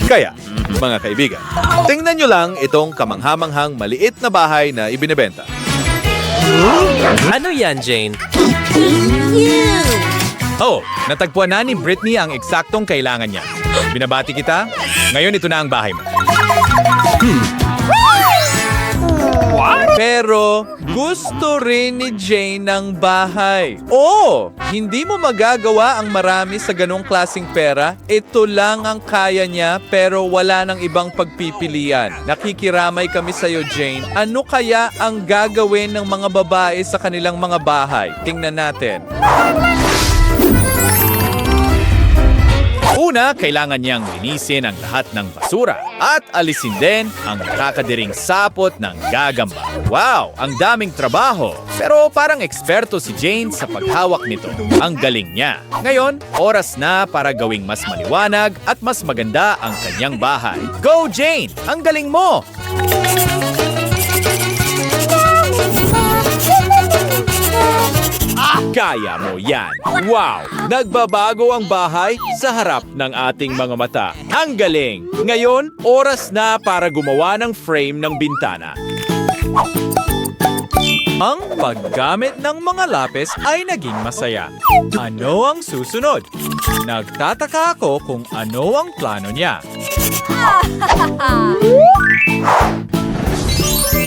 Kaya, mga kaibigan, tingnan nyo lang itong kamanghamanghang maliit na bahay na ibinebenta. Ano yan, Jane? Oh, natagpuan na ni Britney ang eksaktong kailangan niya. Binabati kita, ngayon ito na ang bahay mo. Pero gusto rin ni Jane ng bahay. Oh, hindi mo magagawa ang marami sa ganong klaseng pera. Ito lang ang kaya niya pero wala nang ibang pagpipilian. Nakikiramay kami sa'yo, Jane. Ano kaya ang gagawin ng mga babae sa kanilang mga bahay? Tingnan natin. Una, kailangan niyang linisin ang lahat ng basura at alisin din ang nakakadiring sapot ng gagamba. Wow, ang daming trabaho. Pero parang eksperto si Jane sa paghawak nito. Ang galing niya. Ngayon, oras na para gawing mas maliwanag at mas maganda ang kanyang bahay. Go, Jane! Ang galing mo! Kaya mo yan! Wow! Nagbabago ang bahay sa harap ng ating mga mata. Ang galing! Ngayon, oras na para gumawa ng frame ng bintana. Ang paggamit ng mga lapis ay naging masaya. Ano ang susunod? Nagtataka ako kung ano ang plano niya.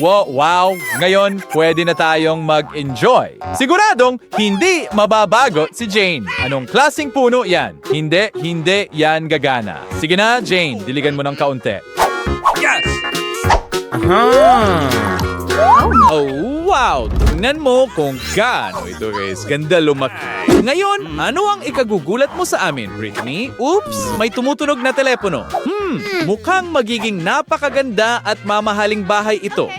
Wow! Ngayon, pwede na tayong mag-enjoy. Siguradong hindi mababago si Jane. Anong klaseng puno yan? Hindi yan gagana. Sige na, Jane, diligan mo ng kaunti. Yes! Oh, wow! Tingnan mo kung gaano ito, guys. Ganda lumaki. Ngayon, ano ang ikagugulat mo sa amin, Britney? Oops! May tumutunog na telepono. Mukhang magiging napakaganda at mamahaling bahay ito.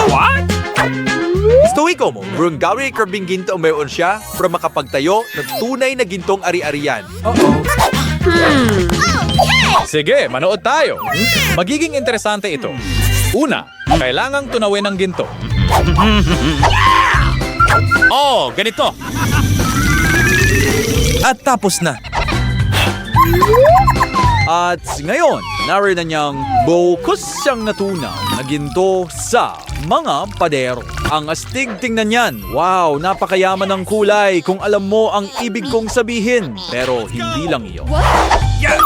What? Stoiko mo, Brungari Karbing Ginto mayroon siya para makapagtayo ng tunay na gintong ari-arian. Sige, manood tayo. Magiging interesante ito. Una, kailangang tunawin ang ginto. Oh, ganito. At tapos na. At ngayon, naroon na niyang bukus siyang natunaw na ginto sa mga padero. Ang astig tingnan yan. Wow, napakayaman ng kulay kung alam mo ang ibig kong sabihin. Pero hindi lang iyon. Yes!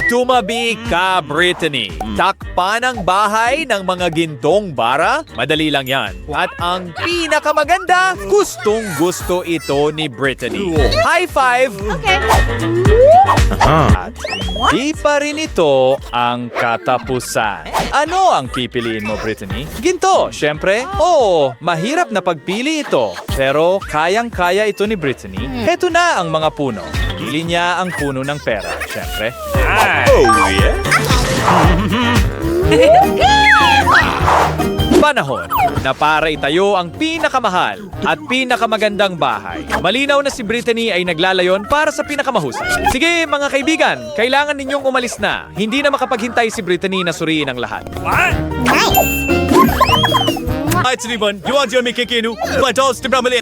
Tumabi ka, Britney. Takpan ang bahay ng mga gintong bara? Madali lang yan. At ang pinakamaganda, gustong-gusto ito ni Britney. High five! Okay. At hindi pa rin ito ang katapusan. Ano ang pipiliin mo, Britney? Ginto, syempre. Oo, mahirap na pagpili ito. Pero kayang-kaya ito ni Britney. Heto na ang mga puno. Pili niya ang puno ng pera, syempre. Oh, yeah? Panahon na para itayo ang pinakamahal at pinakamagandang bahay. Malinaw na si Britney ay naglalayon para sa pinakamahusay. Sige mga kaibigan, kailangan ninyong umalis na. Hindi na makapaghintay si Britney na suriin ang lahat. What? Hi, Tiniban. You want to make kikinu? Patos, tibramali.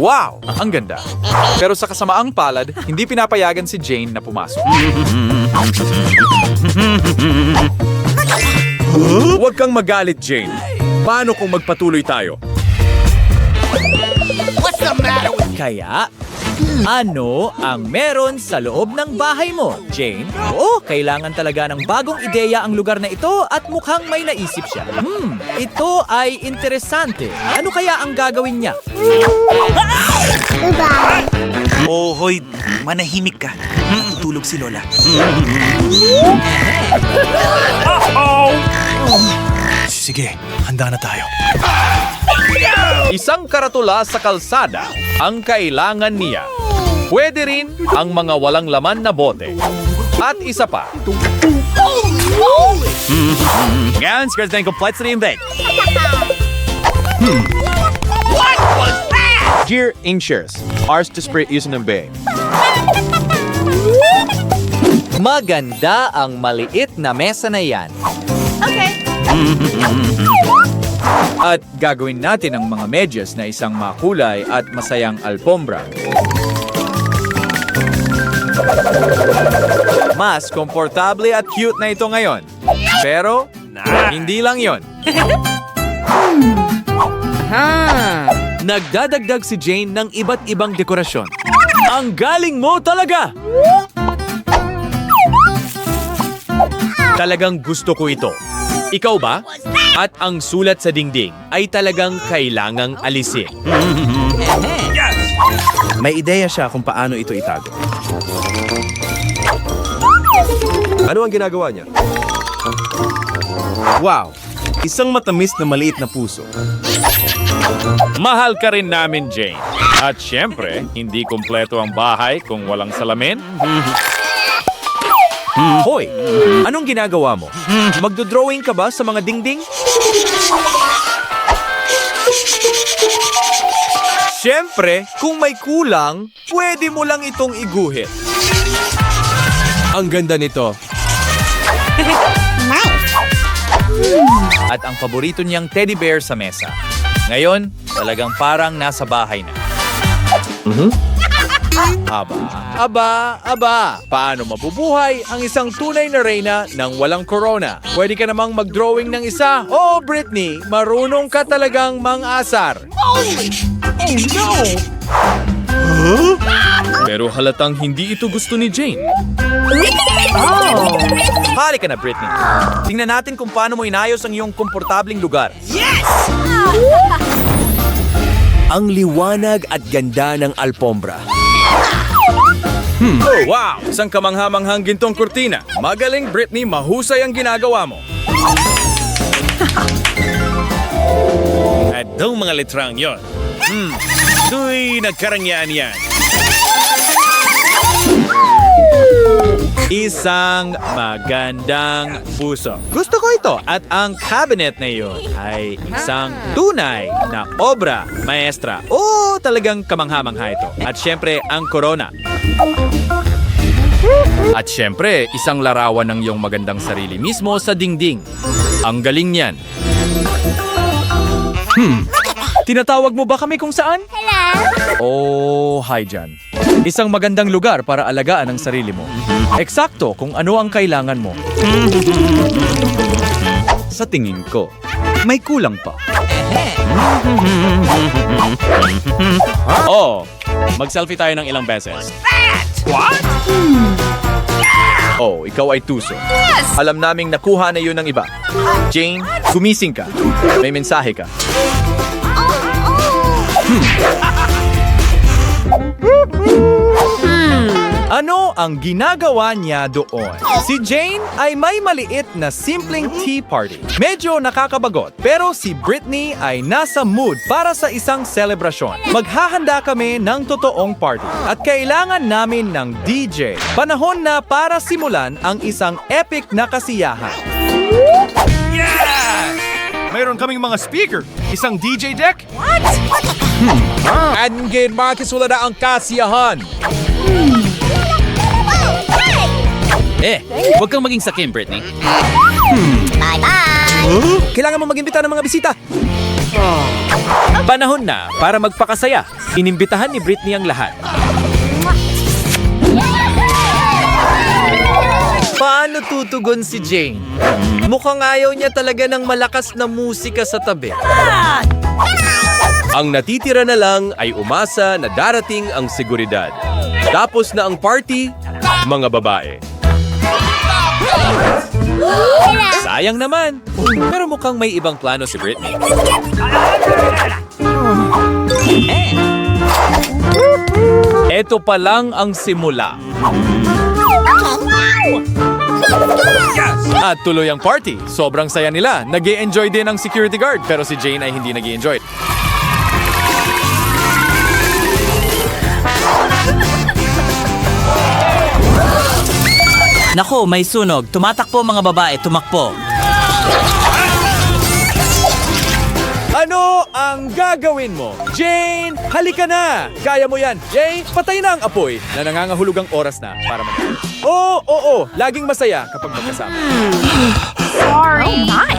Wow! Ang ganda. Pero sa kasamaang palad, hindi pinapayagan si Jane na pumasok. Huwag kang magalit, Jane. Paano kung magpatuloy tayo? What's the matter with Kaya, ano ang meron sa loob ng bahay mo, Jane? Oo, kailangan talaga ng bagong ideya ang lugar na ito at mukhang may naisip siya. Ito ay interesante. Ano kaya ang gagawin niya? Oh, hoy, manahimik ka. Tulog si Lola. Sige, handa na tayo. Isang karatula sa kalsada ang kailangan niya. Pwede rin ang mga walang laman na bote. At isa pa. Ngayon, skirts na yung complexity in bed. What was that? Gear insurance. Ours to spray using ng bay. Maganda ang maliit na mesa na yan. Okay. At gagawin natin ang mga medyas na isang makulay at masayang alpombra. Mas komportable at cute na ito ngayon. Pero, hindi lang yon. Nagdadagdag si Jane ng iba't ibang dekorasyon. Ang galing mo talaga! Talagang gusto ko ito. Ikaw ba? At ang sulat sa dingding ay talagang kailangang alisin. May ideya siya kung paano ito itago. Ano ang ginagawa niya? Wow! Isang matamis na maliit na puso. Mahal ka rin namin, Jane. At syempre, hindi kumpleto ang bahay kung walang salamin. Hoy, anong ginagawa mo? Magdodrawing ka ba sa mga dingding? Siyempre, kung may kulang, pwede mo lang itong iguhit. Ang ganda nito. At ang paborito niyang teddy bear sa mesa. Ngayon, talagang parang nasa bahay na. Aba. Paano mabubuhay ang isang tunay na reyna ng walang corona? Pwede ka namang mag-drawing ng isa. Oh, Britney, marunong ka talagang mang-asar. Pero halatang hindi ito gusto ni Jane. Halika na, Britney. Tingnan natin kung paano mo inayos ang iyong komportabling lugar. Ang liwanag at ganda ng alpombra. Oh, wow! Isang kamangha-manghang gintong kurtina. Magaling, Britney. Mahusay ang ginagawa mo. At daw mga litrang yon. Tuy nagkarangyaan yan. Isang magandang puso. Gusto ko ito. At ang cabinet na iyon ay isang tunay na obra maestra. Oh, talagang kamangha-mangha ito. At syempre, ang corona. At syempre, isang larawan ng iyong magandang sarili mismo sa dingding. Ang galing niyan. Tinatawag mo ba kami kung saan? Oh, hi dyan. Isang magandang lugar para alagaan ang sarili mo. Eksakto kung ano ang kailangan mo. Sa tingin ko, may kulang pa. Oh, mag-selfie tayo ng ilang beses. Oh, ikaw ay tuso. Alam naming nakuha na yun ng iba. Jane, gumising ka. May mensahe ka. Ano ang ginagawa niya doon? Si Jane ay may maliit na simpleng tea party. Medyo nakakabagot, pero si Britney ay nasa mood para sa isang selebrasyon. Maghahanda kami ng totoong party at kailangan namin ng DJ. Panahon na para simulan ang isang epic na kasiyahan. Mayroon kaming mga speaker. Isang DJ deck. At ngayon makisulada ang kasiyahan. Huwag kang maging sakim, Britney. Kailangan mo mag-imbita ng mga bisita. Panahon na para magpakasaya. Inimbitahan ni Britney ang lahat. Paano tutugon si Jane? Mukhang ayaw niya talaga ng malakas na musika sa tabi. Ang natitira na lang ay umasa na darating ang seguridad. Tapos na ang party, mga babae. Sayang naman. Pero mukhang may ibang plano si Britney. Ito pa lang ang simula. At tuloy ang party. Sobrang saya nila. Nag-i-enjoy din ang security guard. Pero si Jane ay hindi nag-i-enjoy. Nako, may sunog. Tumatakpo mga babae, tumakpo. Ano ang gagawin mo? Jane, halika na! Kaya mo yan. Jane, patay na ang apoy na nangangahulog ang oras na para mag- Oo. Laging masaya kapag magkasama. Sorry. Oh my.